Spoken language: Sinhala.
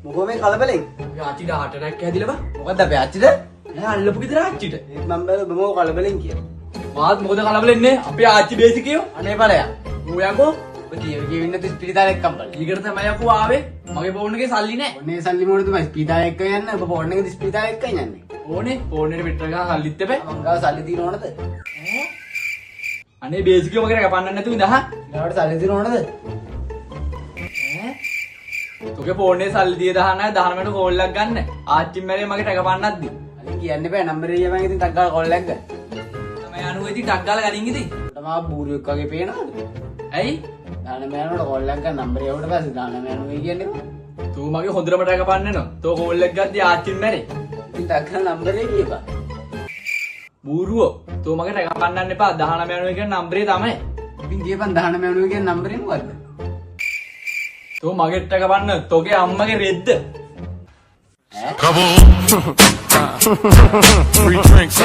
මොකෝ මේ කලබලෙන්? ඔය ආච්චිට heart attack හැදිලා බා. මොකද්ද අපේ ආච්චිද? ඈ අල්ලපු ගෙදර ආච්චිට. ඒත් මම බැලුවා බමෝ කලබලෙන් කියලා. මාත් මොකද කලබලෙන්නේ? අපේ ආච්චි බේසිකයෝ. අනේ බලයා. ඌ යකෝ. ඔය කියවින්න තු ස්පිරිතාලේ එක්කම් බලන්න. ඊකට තමයි යකෝ ආවේ. මගේ ෆෝන් එකේ සල්ලි නැහැ. ඔන්නේ සල්ලි මොකටද තමයි ස්පිරිතාලේ එක්ක යන්න. ඔබ ෆෝන් එකේ ස්පිරිතාලේ එක්ක යන්නේ. ඕනේ ෆෝන් එකට පිටර ගන්න සල්ලිත් එපේ. මං ගාව සල්ලි දින ඕනද? අනේ බේසිකයෝ මගේ රකපන්නන්න නැතුව ඉඳ හා. ඊළඟට සල්ලි දින ඕනද? තෝගේ ෆෝන් එකේ සල්ලි දිය දාහනයි 19ට කෝල් එකක් ගන්න. ආච්චි මැරේ මගේ රකපන්නත් දී. අනේ කියන්න බෑ නම්බර් එක මම ඉතින් ටක් ගාලා කෝල් එකක් ගන්න. තමයි අනුව ඉතින් ටක් ගාලා ගනින් ඉතින්. තමා බූරුවෙක් වගේ පේනවද? ඇයි? දාන මෑනුවට කෝල් එකක් ගන්න නම්බර් එවට පස්සේ දාන මෑනුවේ කියන්නේ. තෝ මගේ හොඳටම රකපන්න නෝ. තෝ කෝල් එකක් ගද්දි ආච්චි මැරේ. ඉතින් ටක් ගාලා නම්බර් එක කියපන්. බූරුවෝ. තෝ මගේ රකපන්නන්න එපා 19 යනවා කියන නම්බරේ තමයි. ඉතින් කියපන් දාන මෑනුවේ කියන නම්බරේ මොකද්ද? තෝ මගෙට රකපන්න තෝගේ අම්මගේ රෙද්ද. Free drinks.